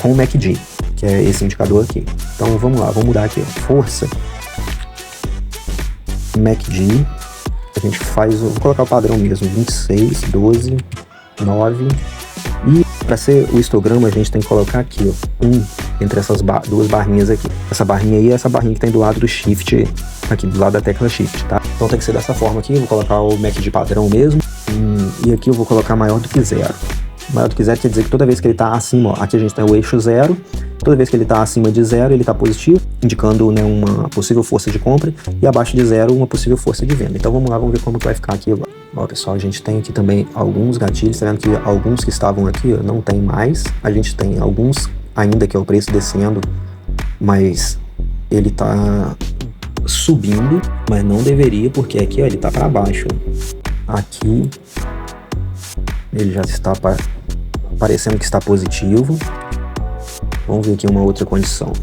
A: com o MACD, que é esse indicador aqui. Então vamos lá, vamos mudar aqui, ó, força, MACD. A gente faz, vou colocar o padrão mesmo, 26, 12, 9. E para ser o histograma, a gente tem que colocar aqui, ó, 1 entre essas duas barrinhas aqui. Essa barrinha aí é essa barrinha que tem do lado do Shift, aqui do lado da tecla Shift, tá? Então tem que ser dessa forma aqui, eu vou colocar o MACD padrão mesmo. E aqui eu vou colocar maior do que 0. Maior do que 0 quer dizer que toda vez que ele está acima, ó, aqui a gente tem o eixo 0, toda vez que ele está acima de 0, ele está positivo, indicando, né, uma possível força de compra, e abaixo de 0, uma possível força de venda. Então vamos lá, vamos ver como que vai ficar aqui agora. Ó, pessoal, a gente tem aqui também alguns gatilhos, tá vendo que alguns que estavam aqui, ó, não tem mais. A gente tem alguns ainda que é o preço descendo, mas ele está subindo, mas não deveria, porque aqui, ó, ele está para baixo. Aqui ele já está parecendo que está positivo. Vamos ver aqui uma outra condição.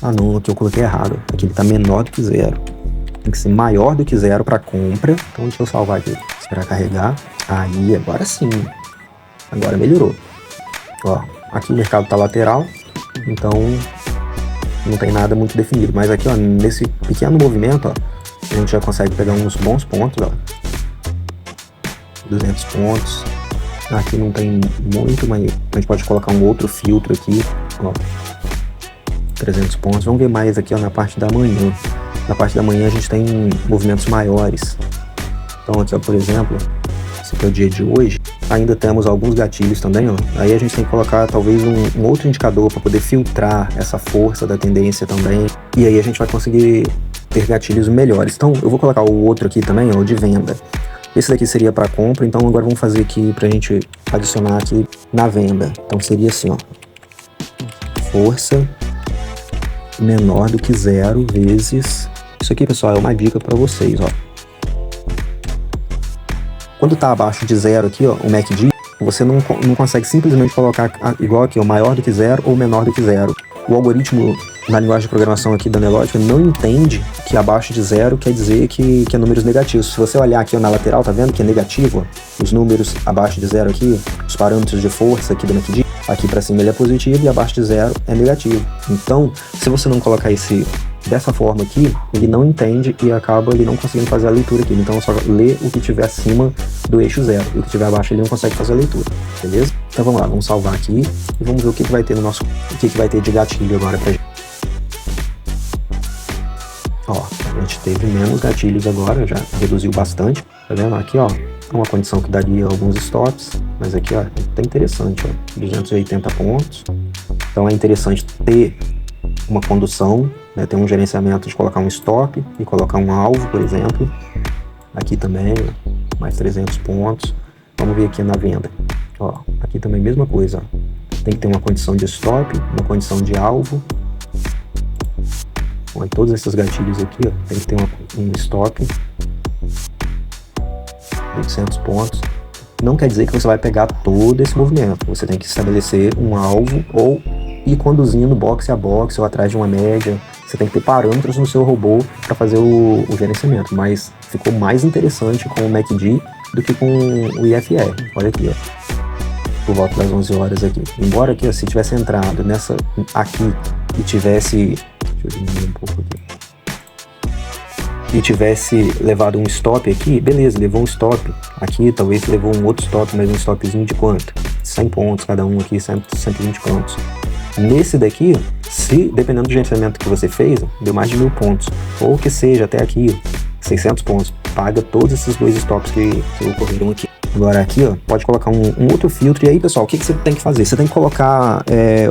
A: Ah não, aqui eu coloquei errado. Aqui ele está menor do que 0. Tem que ser maior do que 0 para compra. Então deixa eu salvar aqui, esperar carregar. Aí, agora sim. Agora melhorou. Ó, aqui o mercado está lateral, então não tem nada muito definido. Mas aqui, ó, nesse pequeno movimento, ó, a gente já consegue pegar uns bons pontos, ó. 200 pontos. Aqui não tem muito, mas a gente pode colocar um outro filtro aqui, ó. 300 pontos. Vamos ver mais aqui, ó, na parte da manhã. Na parte da manhã a gente tem movimentos maiores. Então aqui, ó, por exemplo, esse aqui é o dia de hoje. ainda temos alguns gatilhos também, ó. Aí a gente tem que colocar talvez um outro indicador para poder filtrar essa força da tendência também. E aí a gente vai conseguir ter gatilhos melhores. Então eu vou colocar o outro aqui também, ó, de venda. Esse daqui seria para compra, então agora vamos fazer aqui pra gente adicionar aqui na venda. Então seria assim, ó. Força menor do que 0 vezes... Isso aqui, pessoal, é uma dica para vocês, ó. Quando tá abaixo de 0 aqui, ó, o MACD, você não consegue simplesmente colocar igual aqui, ó, maior do que 0 ou menor do que 0. O algoritmo na linguagem de programação aqui da Nelogica não entende que abaixo de 0 quer dizer que é números negativos. Se você olhar aqui ó, na lateral, tá vendo que é negativo? Ó, os números abaixo de 0 aqui, os parâmetros de força aqui do MACD, aqui para cima ele é positivo e abaixo de 0 é negativo. Então, se você não colocar esse dessa forma aqui, ele não entende e acaba ele não conseguindo fazer a leitura aqui. Então, só lê o que tiver acima do eixo 0. E o que tiver abaixo ele não consegue fazer a leitura, beleza? Então vamos lá, vamos salvar aqui e vamos ver o que vai ter no nosso, o que vai ter de gatilho agora pra gente. Ó, a gente teve menos gatilhos agora, já reduziu bastante, tá vendo? Aqui, ó, uma condição que daria alguns stops, mas aqui, ó, tá interessante, ó, 280 pontos. Então é interessante ter uma condução, né, ter um gerenciamento de colocar um stop e colocar um alvo, por exemplo. Aqui também, mais 300 pontos. Vamos ver aqui na venda. Ó, aqui também mesma coisa, ó. Tem que ter uma condição de stop, uma condição de alvo. Bom, todos esses gatilhos aqui, ó, tem que ter um stop. 800 pontos. Não quer dizer que você vai pegar todo esse movimento. Você tem que estabelecer um alvo ou ir conduzindo boxe a boxe ou atrás de uma média. Você tem que ter parâmetros no seu robô para fazer o gerenciamento, mas ficou mais interessante com o MACD do que com o IFR. Olha aqui, ó, por volta das 11 horas aqui. Embora aqui, ó, se tivesse entrado nessa aqui e tivesse, deixa eu diminuir um pouco aqui, e tivesse levado um stop aqui, beleza, levou um stop aqui, talvez levou um outro stop, mas um stopzinho de quanto? 100 pontos cada um aqui, 120 pontos. Nesse daqui, se dependendo do gerenciamento que você fez, deu mais de 1000 pontos, ou que seja até aqui 600 pontos, paga todos esses dois stops que ocorreram aqui. Agora aqui, ó, pode colocar um outro filtro. E aí, pessoal, o que você tem que fazer? Você tem que colocar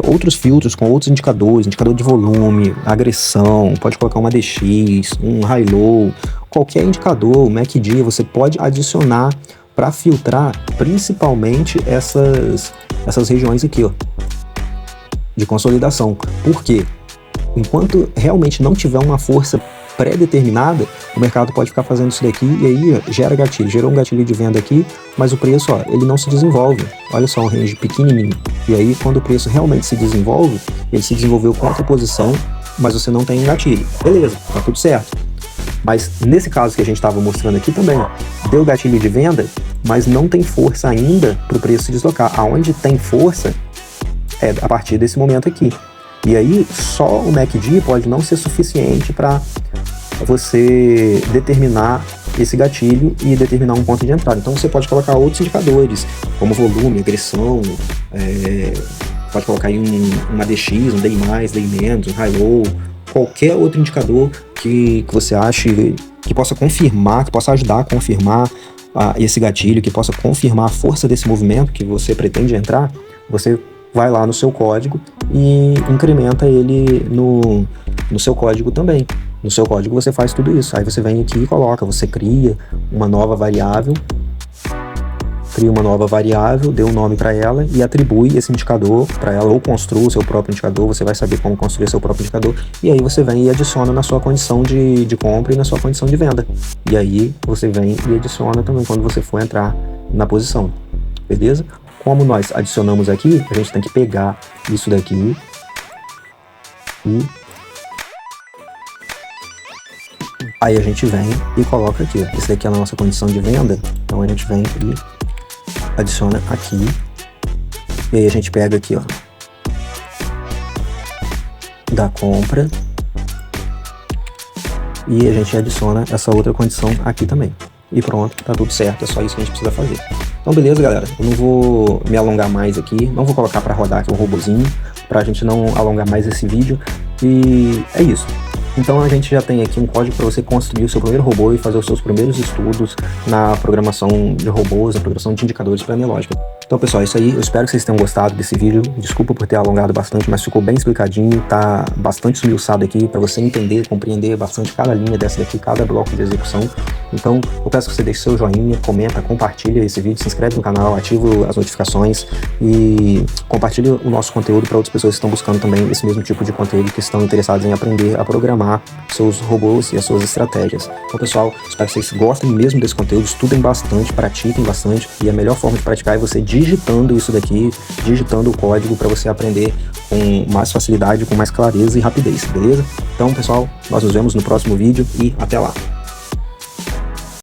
A: outros filtros com outros indicadores, indicador de volume, agressão, pode colocar um ADX, um high-low, qualquer indicador, o MACD, você pode adicionar para filtrar principalmente essas regiões aqui, ó, de consolidação. Por quê? Enquanto realmente não tiver uma força pré-determinada, o mercado pode ficar fazendo isso daqui e aí gera gatilho. Gerou um gatilho de venda aqui, mas o preço, ó, ele não se desenvolve. Olha só, um range pequenininho. E aí, quando o preço realmente se desenvolve, ele se desenvolveu contra a posição, mas você não tem um gatilho. Beleza, tá tudo certo. Mas nesse caso que a gente estava mostrando aqui também, ó, deu gatilho de venda, mas não tem força ainda para o preço se deslocar. Aonde tem força é a partir desse momento aqui. E aí, só o MACD pode não ser suficiente para você determinar esse gatilho e determinar um ponto de entrada. Então, você pode colocar outros indicadores, como volume, agressão, pode colocar aí um ADX, um day mais, day menos, um high-low, qualquer outro indicador que você ache que possa confirmar, que possa ajudar a confirmar esse gatilho, que possa confirmar a força desse movimento que você pretende entrar. Você vai lá no seu código e incrementa ele no seu código também. No seu código você faz tudo isso. Aí você vem aqui e coloca, você cria uma nova variável, dê um nome para ela e atribui esse indicador para ela, ou construa o seu próprio indicador. Você vai saber como construir seu próprio indicador, e aí você vem e adiciona na sua condição de compra e na sua condição de venda. E aí você vem e adiciona também quando você for entrar na posição, beleza? Como nós adicionamos aqui, a gente tem que pegar isso daqui e aí a gente vem e coloca aqui, ó. Esse daqui é a nossa condição de venda, então a gente vem e adiciona aqui, e aí a gente pega aqui, ó, da compra, e a gente adiciona essa outra condição aqui também. E pronto, tá tudo certo, é só isso que a gente precisa fazer. Então beleza, galera, eu não vou me alongar mais aqui, não vou colocar para rodar aqui um robozinho, pra gente não alongar mais esse vídeo, e é isso. Então a gente já tem aqui um código para você construir o seu primeiro robô e fazer os seus primeiros estudos na programação de robôs, na programação de indicadores para Nelogica. Então, pessoal, é isso aí. Eu espero que vocês tenham gostado desse vídeo. Desculpa por ter alongado bastante, mas ficou bem explicadinho, tá bastante esmiuçado aqui para você entender, compreender bastante cada linha dessa daqui, cada bloco de execução. Então, eu peço que você deixe seu joinha, comenta, compartilha esse vídeo, se inscreve no canal, ativa as notificações e compartilha o nosso conteúdo para outras pessoas que estão buscando também esse mesmo tipo de conteúdo, que estão interessadas em aprender a programar seus robôs e as suas estratégias. Então, pessoal, espero que vocês gostem mesmo desse conteúdo, estudem bastante, pratiquem bastante, e a melhor forma de praticar é você digitando isso daqui, digitando o código para você aprender com mais facilidade, com mais clareza e rapidez, beleza? Então, pessoal, nós nos vemos no próximo vídeo e até lá!